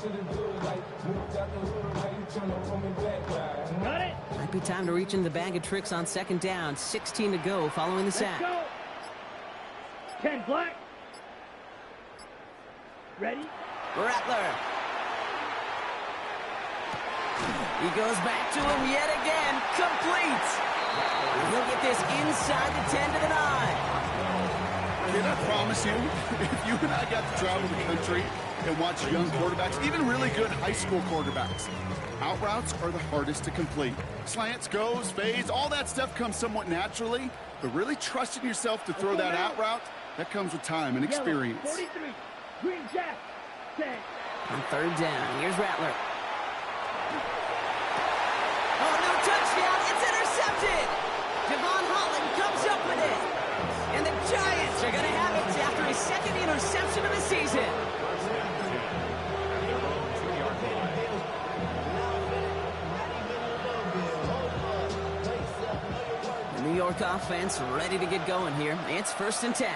Got it. Might be time to reach in the bag of tricks on second down. 16 to go following the sack. Let's go. 10 black. Ready? Rattler. He goes back to him yet again. Complete. He'll get this inside the 10 to the 9. Can I promise you, if you and I got to travel the country and watch young quarterbacks, even really good high school quarterbacks, out routes are the hardest to complete. Slants, goes, fades, all that stuff comes somewhat naturally, but really trusting yourself to throw that out route, that comes with time and experience. Yellow, 43. Green Jack. 10. On third down, here's Rattler. Oh, no touchdown. It's intercepted. Devon Holland comes up with it. And the Giants are going to have it after his second interception of the season. The New York offense ready to get going here. It's 1st and 10.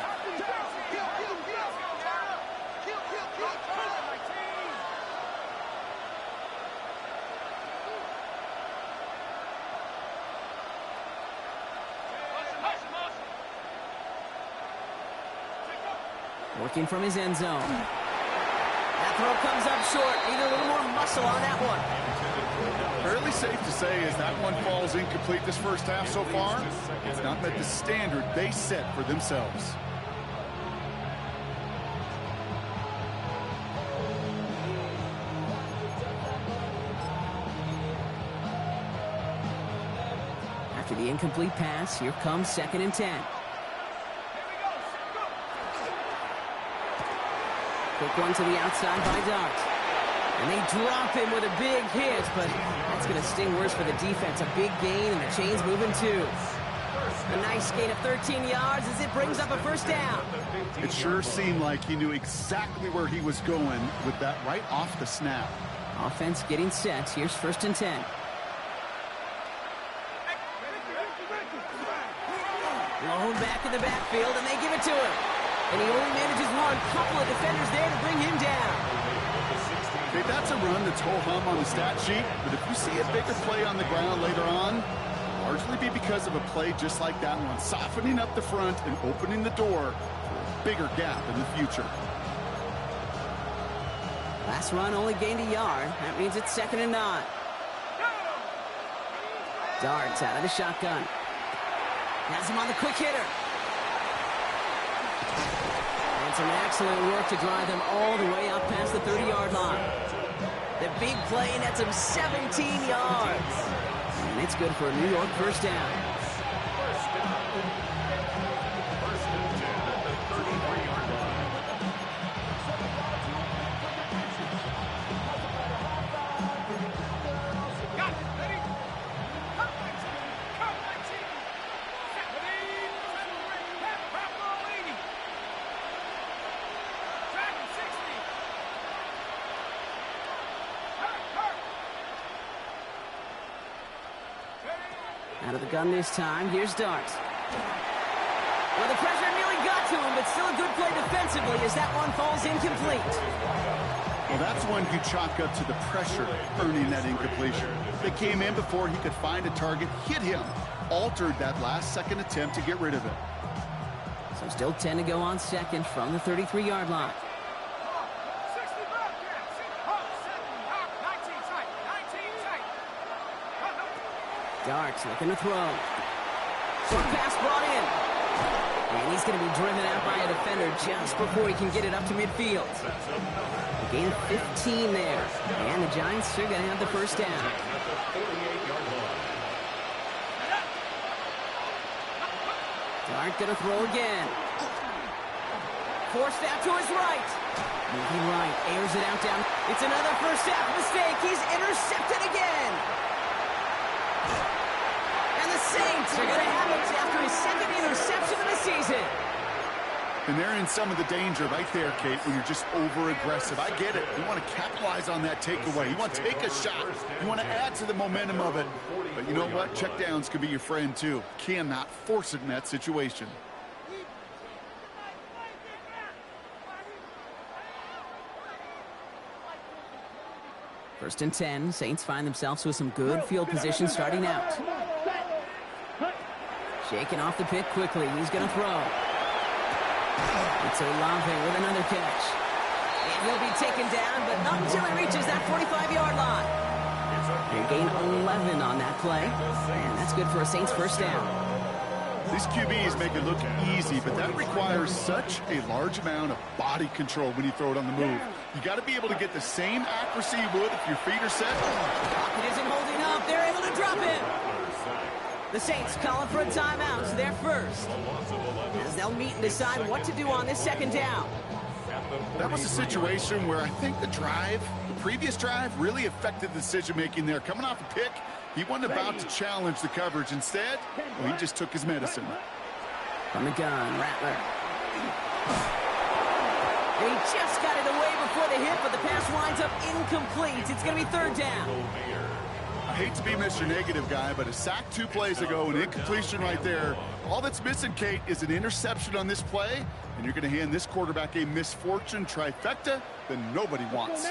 Working from his end zone. That throw comes up short. Need a little more muscle on that one. Fairly safe to say as that one falls incomplete this first half so far, it's not met the standard they set for themselves. After the incomplete pass, here comes 2nd and 10. Quick one to the outside by Dart. And they drop him with a big hit, but that's going to sting worse for the defense. A big gain, and the chain's moving too. A nice gain of 13 yards as it brings up a 1st down. It sure seemed like he knew exactly where he was going with that right off the snap. Offense getting set. Here's 1st and 10. Blown back in the backfield, and they give it to him. And he only manages one. Couple of defenders there to bring him down. Okay, that's a run that's ho-hum on the stat sheet, but if you see a bigger play on the ground later on, largely be because of a play just like that one, softening up the front and opening the door for a bigger gap in the future. Last run only gained a yard. That means it's 2nd and 9. Darts out of the shotgun. Has him on the quick hitter. And some excellent work to drive them all the way up past the 30-yard line. The big play nets him 17 yards. And it's good for a New York 1st down. Out of the gun this time, here's Dart. Well, the pressure nearly got to him, but still a good play defensively as that one falls incomplete. Well, that's one you chalk up to the pressure earning that incompletion. They came in before he could find a target, hit him, altered that last-second attempt to get rid of it. So still 10 to go on 2nd from the 33-yard line. Darts looking to throw. Short pass brought in. And he's going to be driven out by a defender just before he can get it up to midfield. A gain of 15 there. And the Giants are going to have the 1st down. Dart going to throw again. Forced out to his right. Moving right. Airs it out down. It's another first half mistake. He's intercepted again. And the Saints are going to have it after his 2nd interception of the season. And they're in some of the danger right there, Kate, when you're just over-aggressive. I get it. You want to capitalize on that takeaway. You want to take a shot. You want to add to the momentum of it. But you know what? Checkdowns can be your friend, too. Cannot force it in that situation. First and 10. Saints find themselves with some good field position starting out. Shaking off the pick quickly. He's going to throw. It's Olave with another catch. And he'll be taken down, but not until he reaches that 45-yard line. They gain 11 on that play, and that's good for a Saints first down. These QBs make it look easy, but that requires such a large amount of body control when you throw it on the move. You got to be able to get the same accuracy you would if your feet are set. Pocket isn't holding up. They're able to drop it. The Saints calling for a timeout, so they're first, as they'll meet and decide what to do on this second down. That was a situation where I think the previous drive, really affected the decision-making there. Coming off a pick, he wasn't about to challenge the coverage. Instead, well, he just took his medicine. From the gun, Rattler. He just got it away before the hit, but the pass winds up incomplete. It's going to be third down. I hate to be Mr. Negative guy, but a sack 2 plays ago, an incompletion right there. All that's missing, Kate, is an interception on this play, and you're going to hand this quarterback a misfortune trifecta that nobody wants.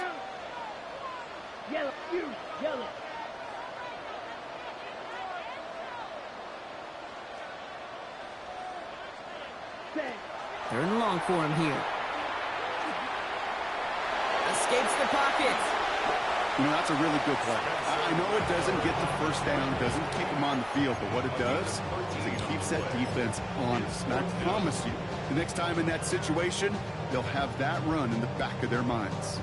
Yellow, you, yellow. Third and long for him here. Escapes the pocket. You know, that's a really good play. I know it doesn't get the first down, doesn't keep him on the field, but what it does is it keeps that defense honest. And I promise you, the next time in that situation, they'll have that run in the back of their minds.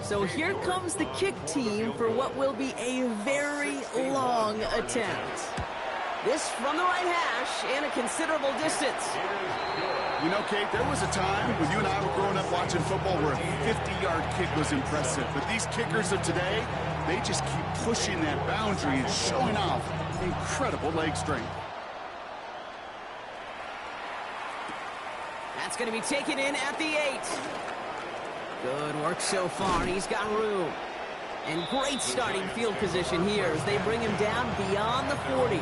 So here comes the kick team for what will be a very long attempt. This from the right hash and a considerable distance. You know, Kate, there was a time when you and I were growing up watching football where a 50-yard kick was impressive. But these kickers of today, they just keep pushing that boundary and showing off incredible leg strength. That's going to be taken in at the 8. Good work so far. He's got room. And great starting field position here as they bring him down beyond the 40.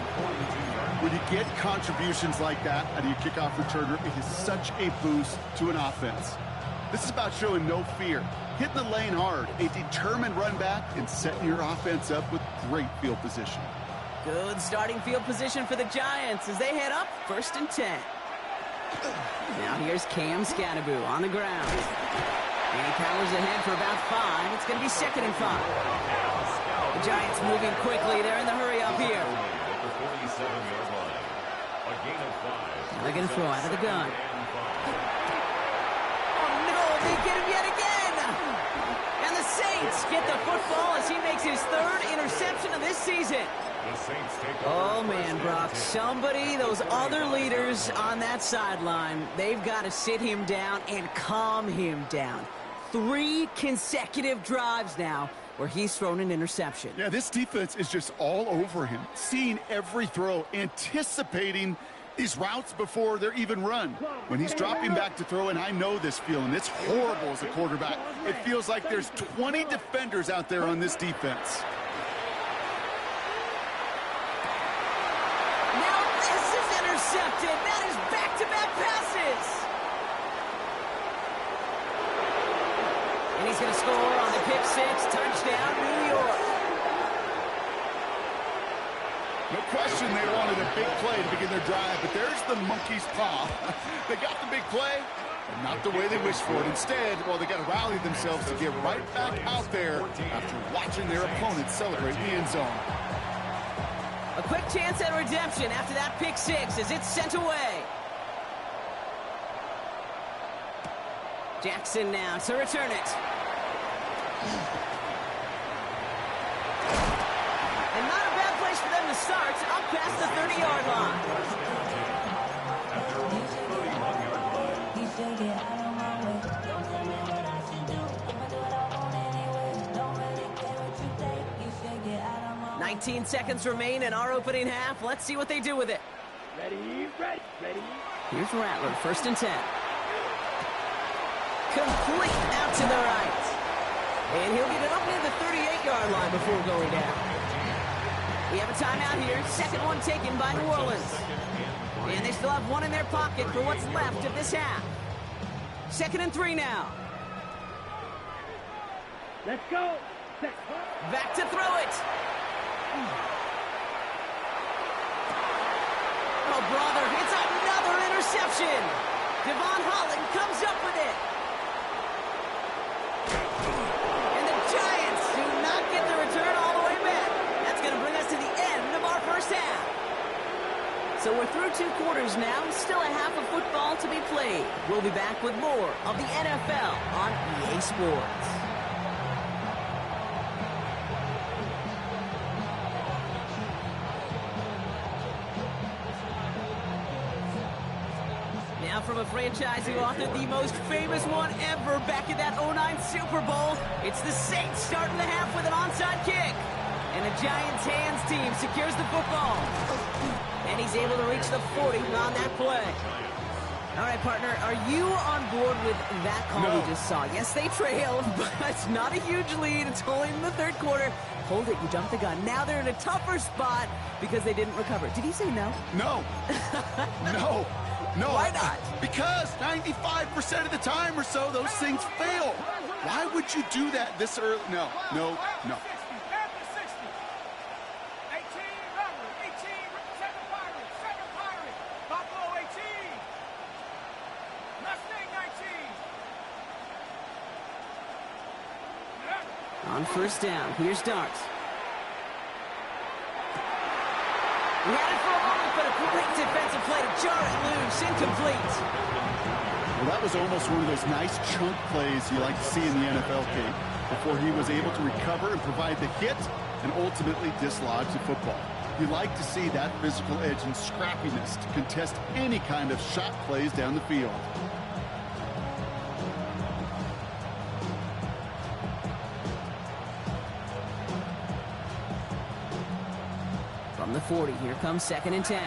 When you get contributions like that out of your kickoff returner, it is such a boost to an offense. This is about showing no fear, hitting the lane hard, a determined run back, and setting your offense up with great field position. Good starting field position for the Giants as they head up first and 10. Now here's Cam Scannaboo on the ground. And he powers ahead for about 5. It's going to be second and 5. The Giants moving quickly. They're in the hurry up here. They're going to throw out of the gun. Oh, no, they get him yet again. And the Saints get the football as he makes his 3rd interception of this season. Oh, man, Brock, those other leaders on that sideline, they've got to sit him down and calm him down. 3 consecutive drives now where he's thrown an interception. Yeah, this defense is just all over him, seeing every throw, anticipating these routes before they're even run. When he's dropping back to throw, and I know this feeling, it's horrible as a quarterback. It feels like there's 20 defenders out there on this defense. Now this is intercepted. That is back-to-back passes. And he's going to score on the pick 6. Touchdown, New York. No question they wanted a big play to begin their drive, but there's the monkey's paw. They got the big play, but not the way they wished for it. Instead, well, they got to rally themselves to get right back out there after watching their opponents celebrate in the end zone. A quick chance at redemption after that pick 6 as it's sent away. Jackson now to return it. And not a bad place for them to start, up past the 30-yard line. Nineteen seconds remain in our opening half. Let's see what they do with it. Ready, ready, ready. Here's Rattler, first and 10. Complete out to the right. And he'll get it up near the 38-yard line before going down. We have a timeout here. Second one taken by New Orleans. And they still have one in their pocket for what's left of this half. 2nd and 3 now. Let's go. Back to throw it. Oh, brother, it's another interception. Devon Holland comes up with it. And the Giants do not get the return all the way back. That's going to bring us to the end of our first half. So we're through 2 quarters now. Still a half of football to be played. We'll be back with more of the NFL on EA Sports. Now from a franchise who authored the most famous one ever back in that 09 Super Bowl, it's the Saints starting the half with an onside kick. And the Giants' hands team secures the football. And he's able to reach the 40 on that play. All right, partner, are you on board with that call we just saw? Yes, they trailed, but it's not a huge lead. It's only in the 3rd quarter. Hold it, you jumped the gun. Now they're in a tougher spot because they didn't recover. Did he say no? No. No. No. Why not? Because 95% of the time or so, those things fail. Why would you do that this early? No. On 1st down, here's Darts. He had it for a moment, but a great defensive play to jar it loose, incomplete. Well, that was almost one of those nice chunk plays you like to see in the NFL, Kate, before he was able to recover and provide the hit and ultimately dislodge the football. You like to see that physical edge and scrappiness to contest any kind of shot plays down the field. From the 40, here comes 2nd and 10.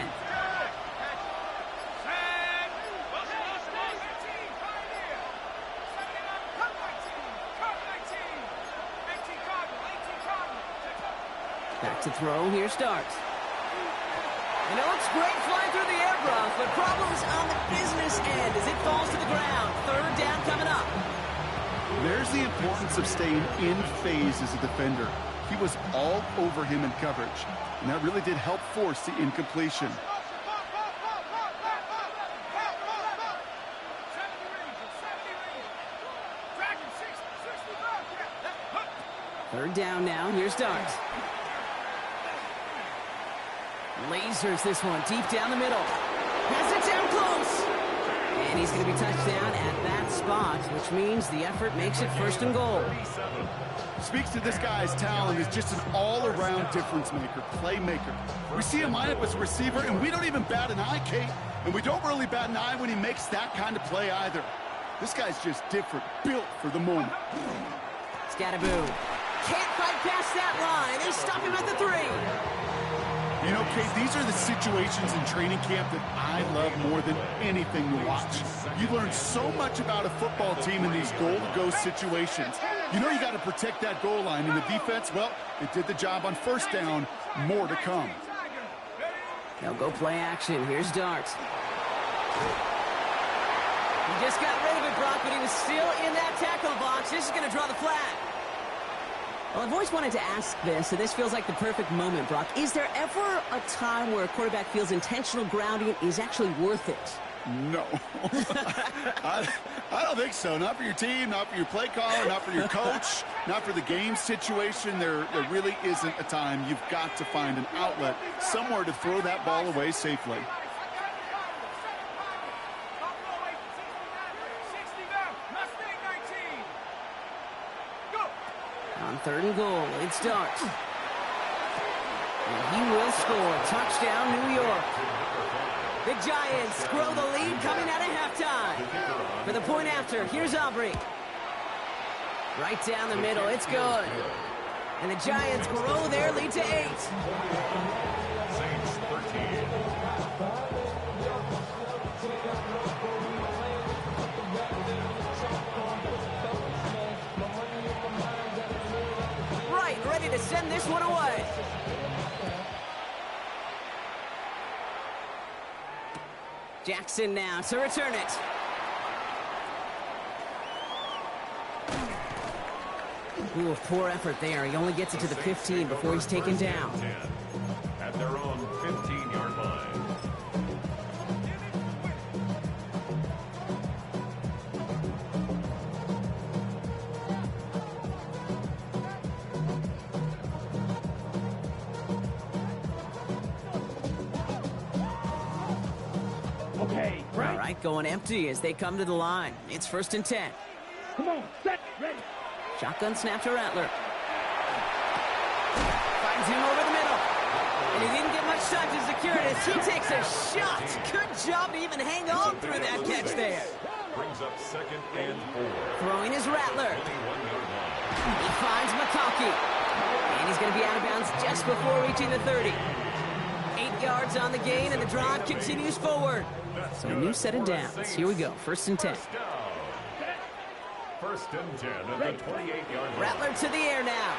Back to throw, here starts. And it looks great flying through the air, Brock, but problems on the business end as it falls to the ground. 3rd down coming up. There's the importance of staying in phase as a defender. He was all over him in coverage, and that really did help force the incompletion. Third down now, here's Darts. Lasers this one deep down the middle. Has it down close. And he's going to be touched down at that spot, which means the effort makes it 1st and goal. Speaks to this guy's talent as just an all-around difference maker, playmaker. We see him line up as a receiver, and we don't even bat an eye, Kate. And we don't really bat an eye when he makes that kind of play either. This guy's just different, built for the moment. Scattaboo. Can't fight past that line. They stop him at the 3. You know, Kate, these are the situations in training camp that I love more than anything to watch. You learn so much about a football team in these goal-to-go situations. You know you got to protect that goal line, and the defense, well, it did the job on 1st down. More to come. Now go play action. Here's Darts. He just got rid of it, Brock, but he was still in that tackle box. This is going to draw the flag. Well, I've always wanted to ask this, and this feels like the perfect moment, Brock. Is there ever a time where a quarterback feels intentional grounding is actually worth it? No. I don't think so. Not for your team, not for your play caller, not for your coach, not for the game situation. There really isn't a time. You've got to find an outlet, somewhere to throw that ball away safely. On 3rd and goal, it's Darts. And he will score. Touchdown, New York. The Giants grow the lead coming out of halftime. For the point after, here's Aubrey. Right down the middle, it's good. And the Giants grow their lead to 8. Ready to send this one away. Jackson now to return it. Ooh, poor effort there. He only gets it to the 15 before he's taken down. At their own 15-yard line. Okay, All right, going empty as they come to the line. It's 1st and 10. Come on, set, ready. Shotgun snap to Rattler. Finds him over the middle. And he didn't get much time to secure it as he takes a shot. Good job to even hang on through that catch there. Brings up 2nd and 4. Throwing his Rattler. 21-yard line. He finds McConkey. And he's going to be out of bounds just before reaching the 30. 8 yards on the gain, and the drive continues forward. So a new set of downs. Here we go, 1st and 10. 1st and 10 at the 28-yard line. Rattler to the air now.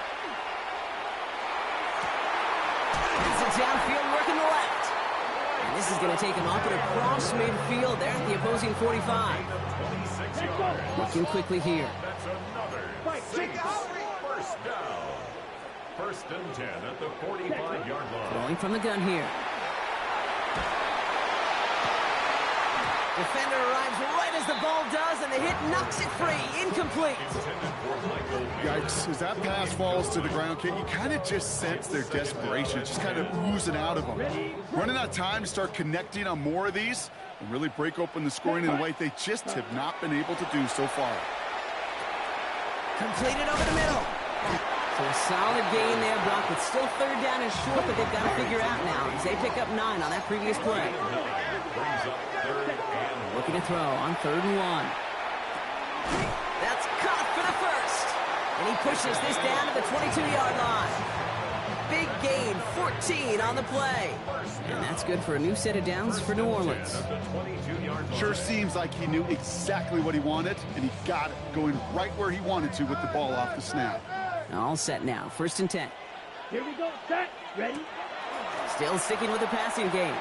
It's a downfield working the left. And this is going to take him up and across midfield there at the opposing 45. 26 yards. Looking quickly here. That's another Right, 6. First down. 1st and 10 at the 45-yard line. Throwing from the gun here. Defender arrives right as the ball does, and the hit knocks it free. Incomplete. Intended for Michael. Yikes, as that pass falls to the ground, Kit, you kind of just sense their desperation. It's just kind of oozing out of them. Running out of time to start connecting on more of these and really break open the scoring in a way they just have not been able to do so far. Completed over the middle. So a solid gain there, Brock, but still 3rd down and short that they've got to figure out now as they pick up 9 on that previous play. Brings up 3rd and 1. Looking to throw on 3rd and 1. That's caught for the 1st. And he pushes this down to the 22-yard line. Big gain, 14 on the play. And that's good for a new set of downs for New Orleans. At the 22-yard line. Sure seems like he knew exactly what he wanted, and he got it going right where he wanted to with the ball off the snap. All set now, 1st and 10. Here we go, set, ready. Still sticking with the passing game.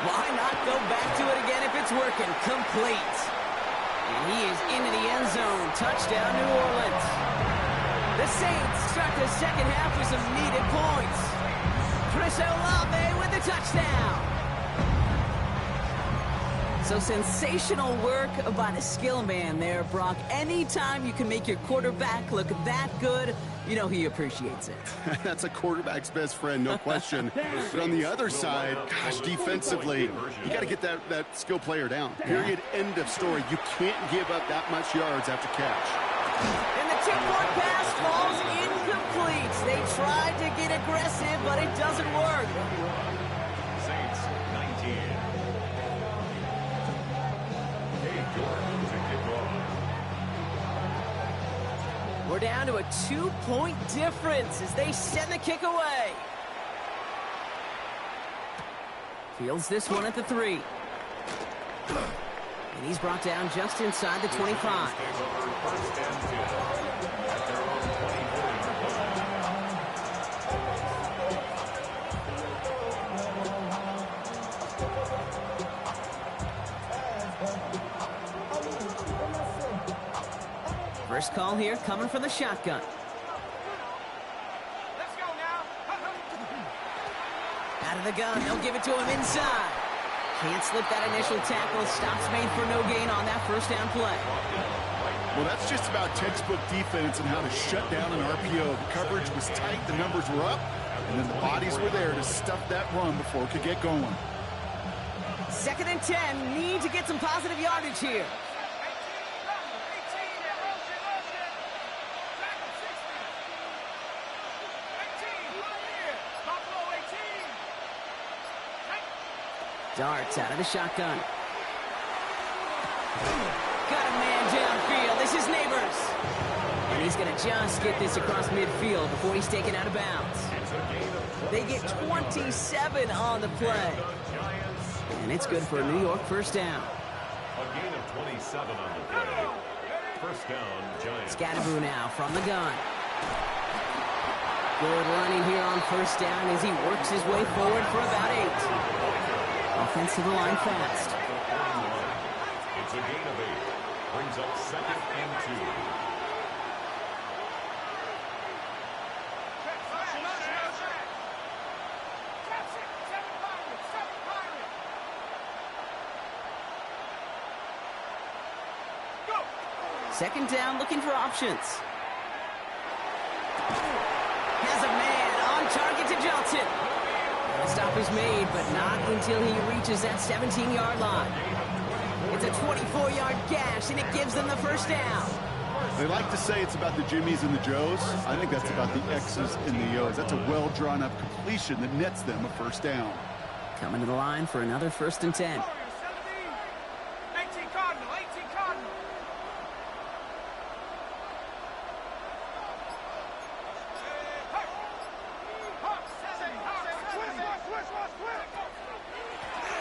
Why not go back to it again if it's working? Complete. And he is into the end zone. Touchdown, New Orleans. The Saints start the 2nd half with some needed points. Chris Olave with the touchdown. So sensational work by the skill man there, Brock. Anytime you can make your quarterback look that good, you know he appreciates it. That's a quarterback's best friend, no question. But on the other side, gosh, defensively, you got to get that skill player down. Period, end of story. You can't give up that much yards after catch. And the tip-point pass falls incomplete. They tried to get aggressive, but it doesn't work. Saints 19. Jordan to kick off. We're down to a 2-point difference as they send the kick away. Fields this one at the 3. And he's brought down just inside the 25. First and 10 at their own 24-yard First call here coming from the shotgun. Let's go now. Out of the gun, they'll give it to him inside. Can't slip that initial tackle. Stops made for no gain on that 1st down play. Well, that's just about textbook defense and how to shut down an RPO. The coverage was tight, the numbers were up, and then the bodies were there to stuff that run before it could get going. 2nd and 10. Need to get some positive yardage here. 18 in motion. Tackle 60. 18 right here. Buffalo 18. Darts out of the shotgun. Got a man downfield. This is Neighbors. And he's going to just get this across midfield before he's taken out of bounds. They get 27 on the play. And it's good for a New York 1st down. A gain of 27 on the play. 1st down, Giants. Scatterboo now from the gun. Good running here on 1st down as he works his way forward for about 8. Offense to the line fast. It's a gain of 8. Brings up 2nd and 2. Second down, looking for options. Has a man on target to Johnson. The stop is made, but not until he reaches that 17-yard line. It's a 24-yard gash, and it gives them the first down. They like to say it's about the Jimmies and the Joes. I think that's about the X's and the O's. That's a well-drawn-up completion that nets them a first down. Coming to the line for another 1st and 10. 18 Cardinal, 18 Cardinal.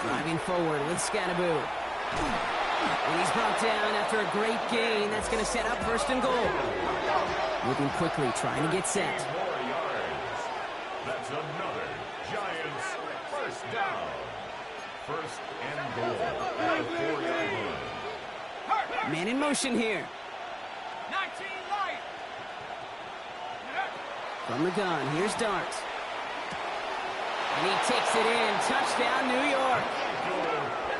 Driving forward with Scannaboo. And he's brought down after a great gain. That's going to set up 1st and goal. Moving quickly, trying to get set. More yards. That's another Giants 1st down. 1st and goal at the 4-yard line. Man in motion here. 19 light. From the gun, here's Dart. And he takes it in. Touchdown, New York.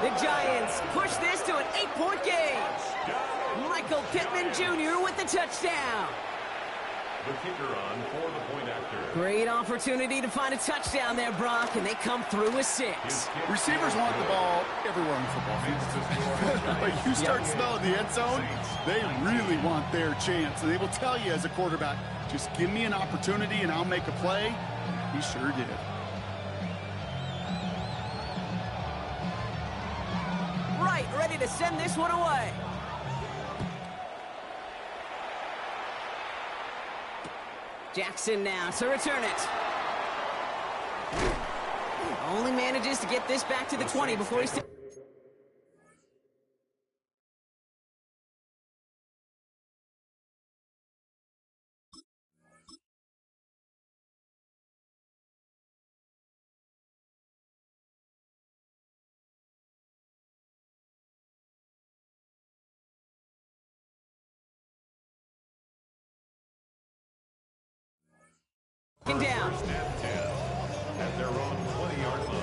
The Giants push this to an 8-point game. Michael Pittman Jr. with the touchdown. The kicker on for the point after. Great opportunity to find a touchdown there, Brock, and they come through with 6. Receivers want the ball everywhere on the football field. But you start smelling the end zone, they really want their chance. And they will tell you as a quarterback, just give me an opportunity and I'll make a play. He sure did. Right, ready to send this one away. Jackson now to return it. Only manages to get this back to the 20 before he's... down. Snap 10 at their own 20-yard line.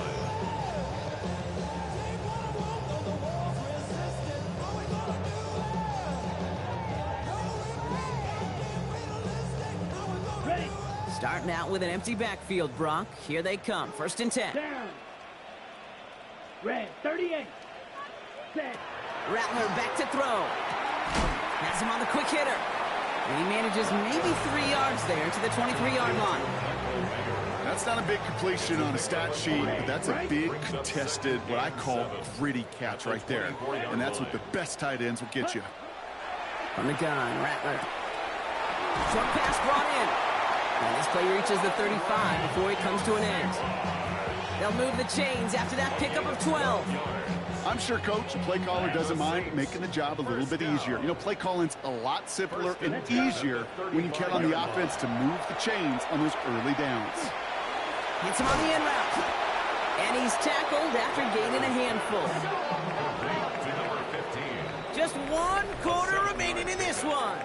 Ready. Starting out with an empty backfield, Brock. Here they come. 1st and 10. Down. Red 38. Set. Rattler back to throw. Has him on the quick hitter. And he manages maybe 3 yards there to the 23-yard line. That's not a big completion on a stat sheet, but that's a big contested, what I call gritty catch right there. And that's what the best tight ends will get you. From the gun, Rattler. Short pass brought in. And this play reaches the 35 before he comes to an end. They'll move the chains after that pickup of 12. I'm sure Coach, the play caller, doesn't mind making the job a little bit easier. You know, play calling's a lot simpler and easier when you count on the offense to move the chains on those early downs. Hits him on the end route. And he's tackled after gaining a handful. Just 1 quarter remaining in this one.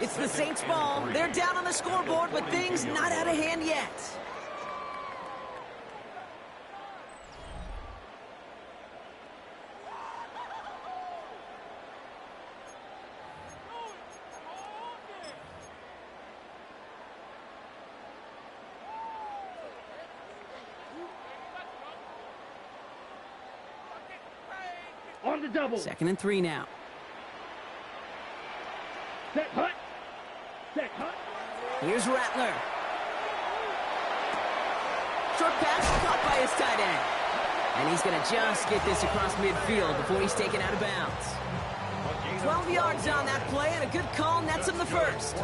It's the Saints' ball. They're down on the scoreboard, but things not out of hand yet. On the double. 2nd and 3 now. Set hut. Set hut. Here's Rattler. Short pass caught by his tight end. And he's going to just get this across midfield before he's taken out of bounds. 12 yards on that play, and a good call nets him the first.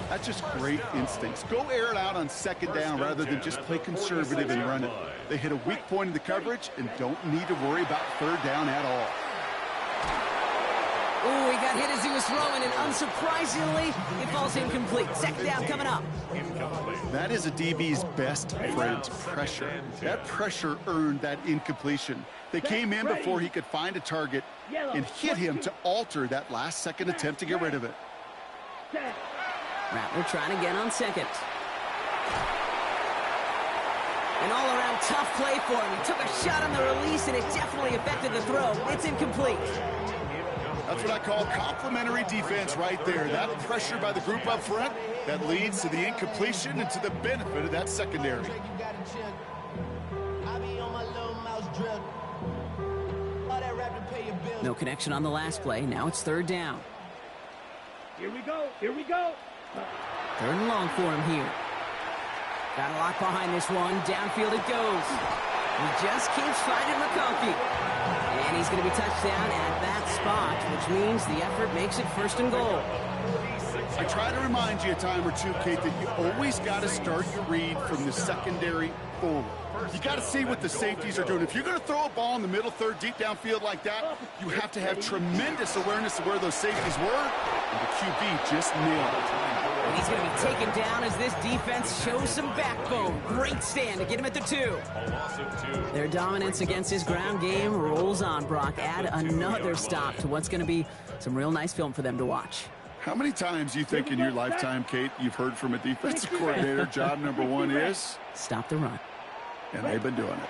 That's just great instincts. Go air it out on 2nd down rather than just play conservative and run it. They hit a weak point in the coverage and don't need to worry about 3rd down at all. Oh, he got hit as he was throwing, and unsurprisingly, it falls incomplete. Second down coming up. That is a DB's best friend, pressure. That pressure earned that incompletion. They came in before he could find a target and hit him to alter that last-second attempt to get rid of it. Rattler trying again on second. An all-around tough play for him. He took a shot on the release, and it definitely affected the throw. It's incomplete. That's what I call complimentary defense right there. That pressure by the group up front, that leads to the incompletion and to the benefit of that secondary. No connection on the last play. Now it's third down. Here we go. Here we go. Third and long for him here. Got a lock behind this one. Downfield it goes. He just keeps finding McConkey. And he's going to be touched down at that spot, which means the effort makes it first and goal. I try to remind you a time or two, Kate, that you always got to start your read from the secondary forward. You got to see what the safeties are doing. If you're going to throw a ball in the middle third, deep downfield like that, you have to have tremendous awareness of where those safeties were, and the QB just nailed it. And he's going to be taken down as this defense shows some backbone. Great stand to get him at the 2. Their dominance against his ground game rolls on, Brock. Add another stop to what's going to be some real nice film for them to watch. How many times do you think in your lifetime, Kate, you've heard from a defensive coordinator, job number 1 is? Stop the run. And they've been doing it.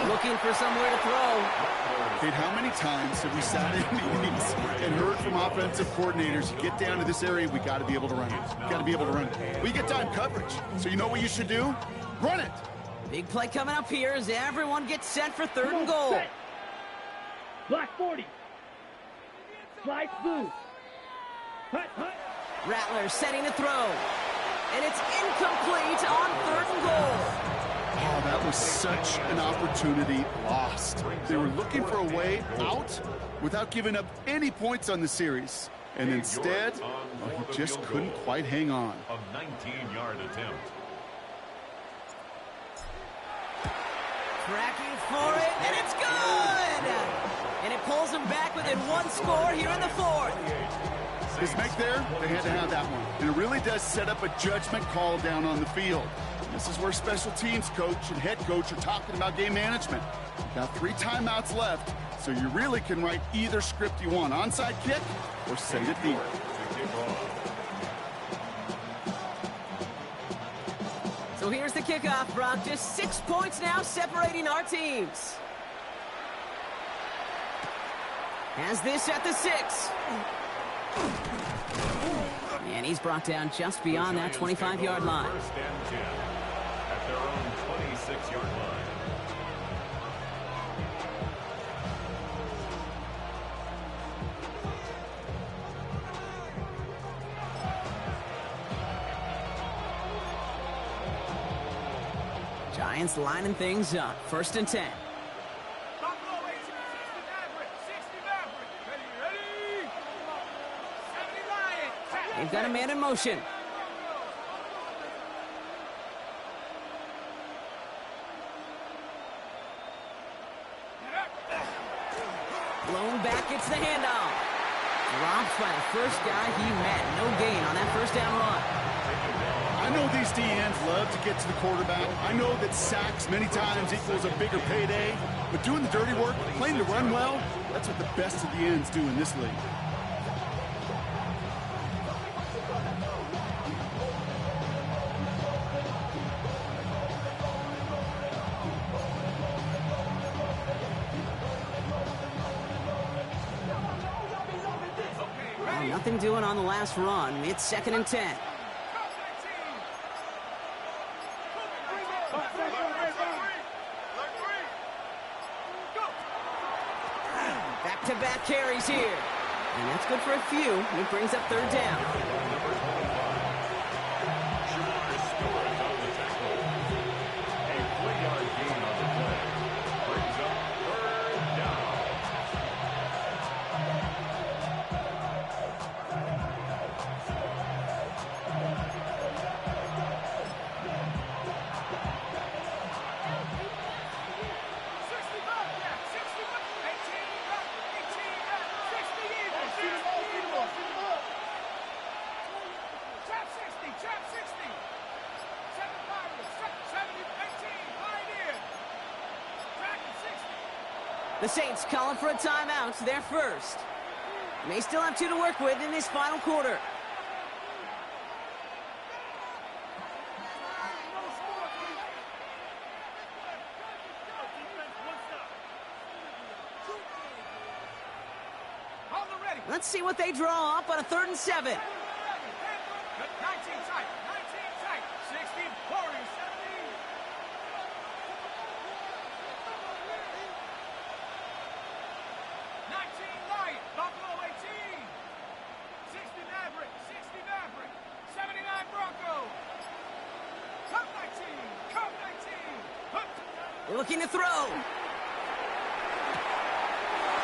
Looking for somewhere to throw. Kate, how many times have we sat in meetings and heard from offensive coordinators, you get down to this area, we got to be able to run it. We got to be able to run it. We get time coverage. So you know what you should do? Run it. Big play coming up here as everyone gets set for third and goal. Block 40. Slide blue. Hut, hut. Rattler setting a throw. And it's incomplete on third and goal. Oh, that was such an opportunity lost. They were looking for a way out without giving up any points on the series. And instead, he just couldn't quite hang on. A 19-yard attempt. Tracking for it, and it's good! And it pulls him back within 1 score here in the 4th. His make there, they had to have that one. And it really does set up a judgment call down on the field. This is where special teams coach and head coach are talking about game management. You've got 3 timeouts left, so you really can write either script you want. Onside kick or send it deep. So here's the kickoff, Brock. Just 6 points now separating our teams. Has this at the 6. And he's brought down just beyond that 25-yard line. First and 10 at their own 26-yard line. Giants lining things up. First and 10. Buffalo 18, 60 Maverick, 60 Maverick. Ready? 70 Lions. They've got a man in motion. Blown back, gets the handoff. Dropped by the first guy he met. No gain on that first down run. I know these DNs love to get to the quarterback. I know that sacks many times equals a bigger payday. But doing the dirty work, playing to run well, that's what the best of the ends do in this league. Well, nothing doing on the last run. It's second and 10. Back-to-back carries here. And that's good for a few. It brings up third down. The Saints calling for a timeout, their first. May still have 2 to work with in this final quarter. Let's see what they draw up on a 3rd and 7. 19 tight, 19 tight, 60, 40, 70. 19 Lion, Buffalo 18. 60 Maverick, 60 Maverick, 79 Bronco. Cup 19, Cup 19. Looking to throw.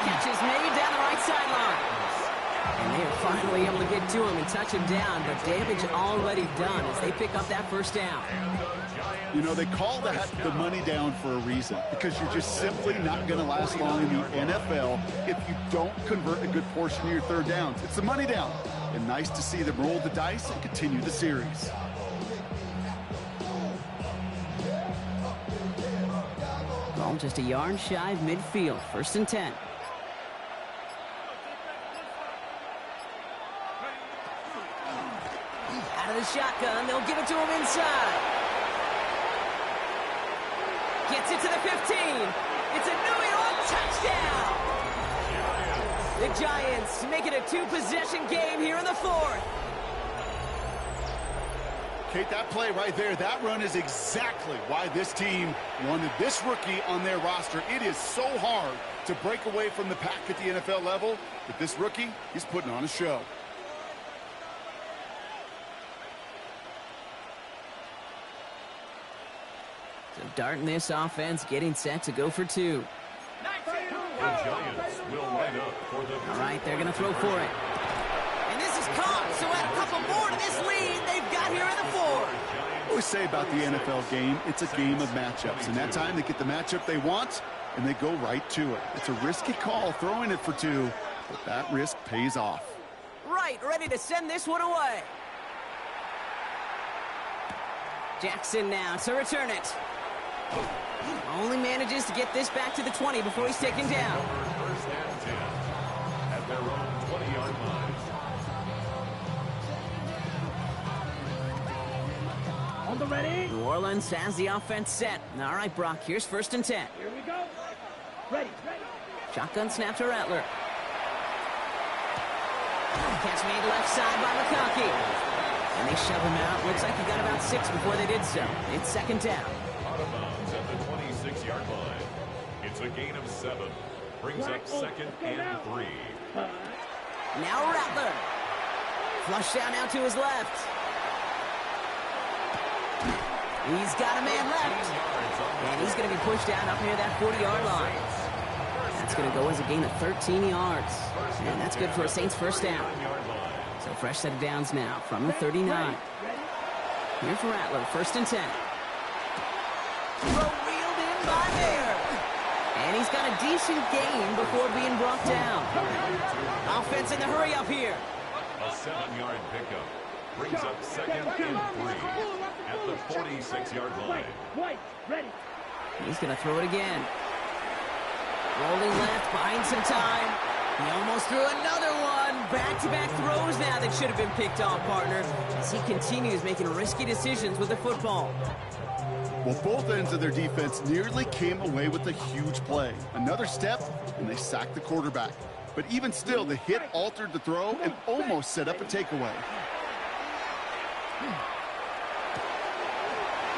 Catch is made down the right sideline. And they are finally able to get to him and touch him down, but damage already done as they pick up that first down. You know, they call that the money down for a reason, because you're just simply not going to last long in the NFL if you don't convert a good portion of your 3rd downs. It's the money down. And nice to see them roll the dice and continue the series. Ball just a yard shy of midfield, 1st and 10. Out of the shotgun, they'll give it to him inside. Gets it to the 15. It's a New York touchdown. The Giants make it a 2-possession game here in the 4th. Kate, that play right there, that run is exactly why this team wanted this rookie on their roster. It is so hard to break away from the pack at the NFL level, but this rookie, he's putting on a show. So darting this offense, getting set to go for 2. The Giants will line up for the... All right, they're going to throw for it. And this is caught, so add a couple more to this lead they've got here in the 4th. I always say about the NFL game, it's a game of matchups. And that time they get the matchup they want, and they go right to it. It's a risky call throwing it for 2, but that risk pays off. Right, ready to send this one away. Jackson now to return it. Only manages to get this back to the 20 before he's taken down. 1st and 10 at their own 20-yard line. On the ready. New Orleans has the offense set. All right, Brock, here's 1st and 10. Here we go. Ready. Shotgun snap to Rattler. Catch made left side by McConkey. And they shove him out. Looks like he got about 6 before they did so. It's 2nd down. Out of bounds at the 26-yard line. It's a gain of 7. Brings up 2nd and 3. Now Rattler. Flush down out to his left. He's got a man left. And he's going to be pushed down up near that 40-yard line. That's going to go as a gain of 13 yards. And that's good for a Saints 1st down. So fresh set of downs now from the 39. Here's Rattler, 1st and 10. Throw reeled in by Mayer. And he's got a decent gain before being brought down. Offense in the hurry up here. A 7-yard pickup. Brings up 2nd and 3 at the 46-yard line. White, ready. He's going to throw it again. Rolling left, buying some time. He almost threw another one. Back-to-back throws now that should have been picked off, partner, as he continues making risky decisions with the football. Well, both ends of their defense nearly came away with a huge play. Another step, and they sacked the quarterback. But even still, the hit altered the throw and almost set up a takeaway.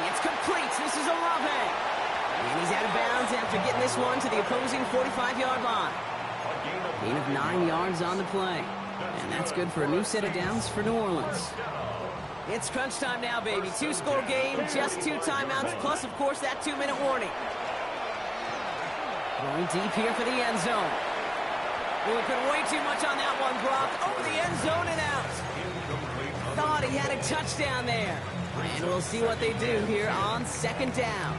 It's complete. This is Olave. And he's out of bounds after getting this one to the opposing 45-yard line. Gain of 9 yards on the play. And that's good for a new set of downs for New Orleans. It's crunch time now, baby. 2-score game, just 2 timeouts, plus, of course, that 2-minute warning. Going deep here for the end zone. Oh, we put way too much on that one, Brock. Over the end zone and out. Thought he had a touchdown there. And we'll see what they do here on 2nd down.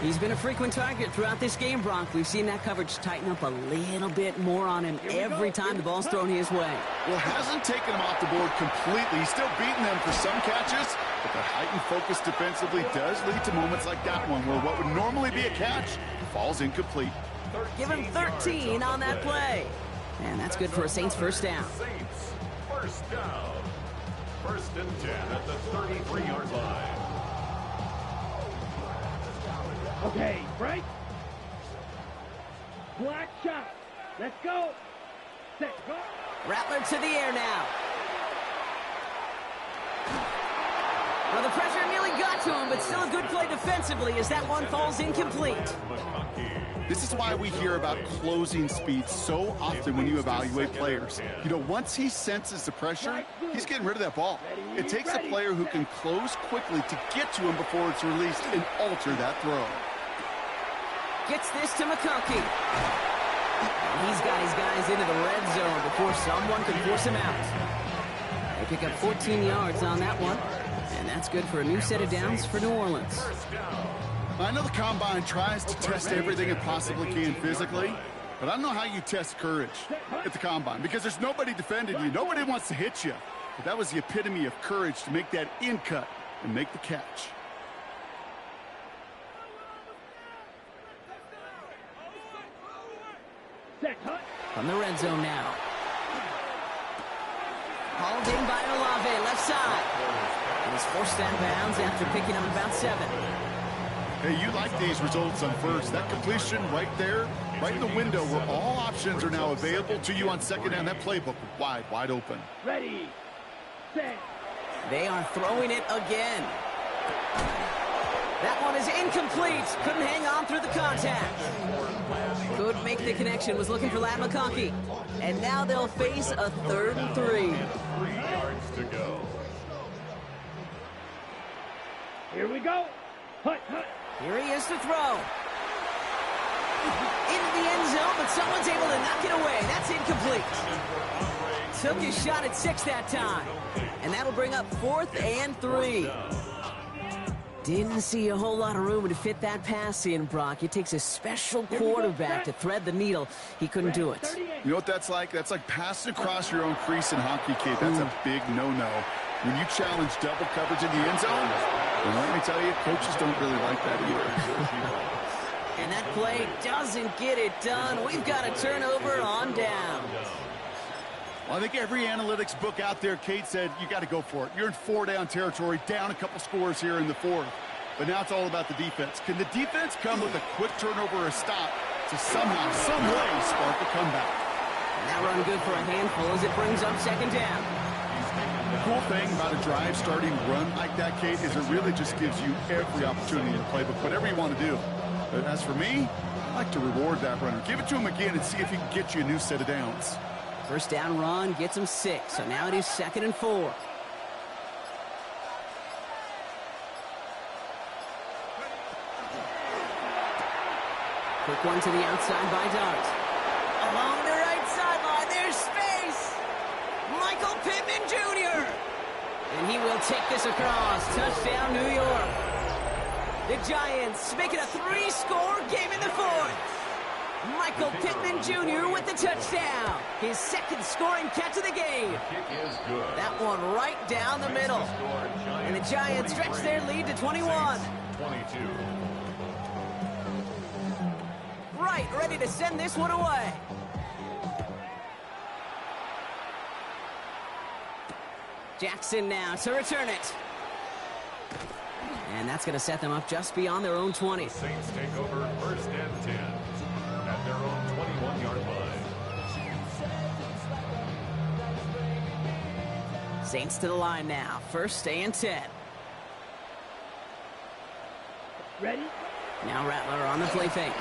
He's been a frequent target throughout this game, Brock. We've seen that coverage tighten up a little bit more on him every time the ball's thrown his way. Well, hasn't taken him off the board completely. He's still beating them for some catches, but the heightened focus defensively does lead to moments like that one where what would normally be a catch falls incomplete. Give him 13 on that play. And that's good for a Saints first down. Saints first down. First and 10 at the 33-yard line. Okay, break. Black shot. Let's go. Set, go. Rattler to the air now. Well, the pressure nearly got to him, but still a good play defensively as that one falls incomplete. This is why we hear about closing speed so often when you evaluate players. You know, once he senses the pressure, he's getting rid of that ball. It takes a player who can close quickly to get to him before it's released and alter that throw. Gets this to McConkey. He's got his guys into the red zone before someone can force him out. They pick up 14 yards on that one, and that's good for a new set of downs for New Orleans. I know the Combine tries to test everything it possibly can physically, but I don't know how you test courage at the Combine because there's nobody defending you. Nobody wants to hit you. But that was the epitome of courage to make that in cut and make the catch. Set, cut. From the red zone now. Hauled in by Olave, left side. And he's forced out of bounds after picking up about 7. Hey, you like these results on first. That completion right there, right in the window where all options are now available to you on second down. That playbook wide open. Ready. Set. They are throwing it again. That one is incomplete. Couldn't hang on through the contact. Could make the connection. Was looking for Ladd McConkey. And now they'll face a 3rd and 3. 3 yards to go. Here we go. Hut, hut. Here he is to throw. Into the end zone, but someone's able to knock it away. That's incomplete. Took his shot at 6 that time. And that'll bring up 4th and 3. Didn't see a whole lot of room to fit that pass in, Brock. It takes a special quarterback to thread the needle. He couldn't do it. You know what that's like? That's like passing across your own crease in hockey, Kate. That's a big no-no. When you challenge double coverage in the end zone, and let me tell you, coaches don't really like that either. And that play doesn't get it done. We've got a turnover on down. Well, I think every analytics book out there, Kate, said you got to go for it. You're in 4-down territory, down a couple scores here in the 4th. But now it's all about the defense. Can the defense come with a quick turnover or a stop to somehow, some way, spark a comeback? And that run good for a handful as it brings up 2nd down. The cool thing about a drive starting run like that, Kate, is it really just gives you every opportunity in the playbook, whatever you want to do. But as for me, I like to reward that runner. Give it to him again and see if he can get you a new set of downs. First down run gets him 6, so now it is 2nd and 4. Quick one to the outside by Dart. Along the right sideline, there's space! Michael Pittman Jr. And he will take this across. Touchdown, New York. The Giants make it a 3-score game in the 4th. Michael Pittman Jr. with the touchdown. His 2nd scoring catch of the game. Kick is good. That one right down the middle. And the Giants stretch their lead to 21. 22. Right, ready to send this one away. Jackson now to return it. And that's going to set them up just beyond their own 20. Saints take over 1st and 10 at their own 21-yard line. Saints to the line now. 1st and 10. Ready. Now Rattler on the play fake.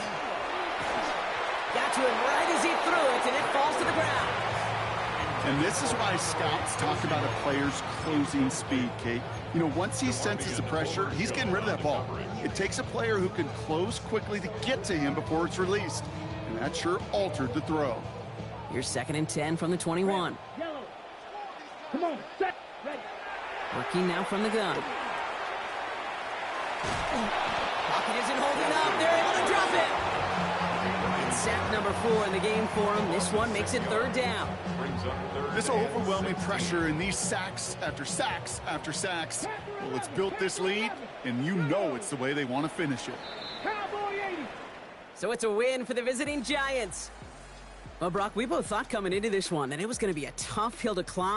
Got to him right as he threw it, and it falls to the ground. And this is why scouts talk about a player's closing speed, Kate. You know, once he senses the pressure, he's getting rid of that ball. It takes a player who can close quickly to get to him before it's released. And that sure altered the throw. Here's 2nd and 10 from the 21. Yellow. Come on. Set. Ready. Working now from the gun. Pocket isn't holding up. They're able to drop it. And sack number 4 in the game for him. This one makes it 3rd down. This overwhelming pressure and these sacks after sacks after sacks, well, it's built this lead, and you know it's the way they want to finish it. Cowboy 80. So it's a win for the visiting Giants. Well, Brock, we both thought coming into this one that it was going to be a tough hill to climb.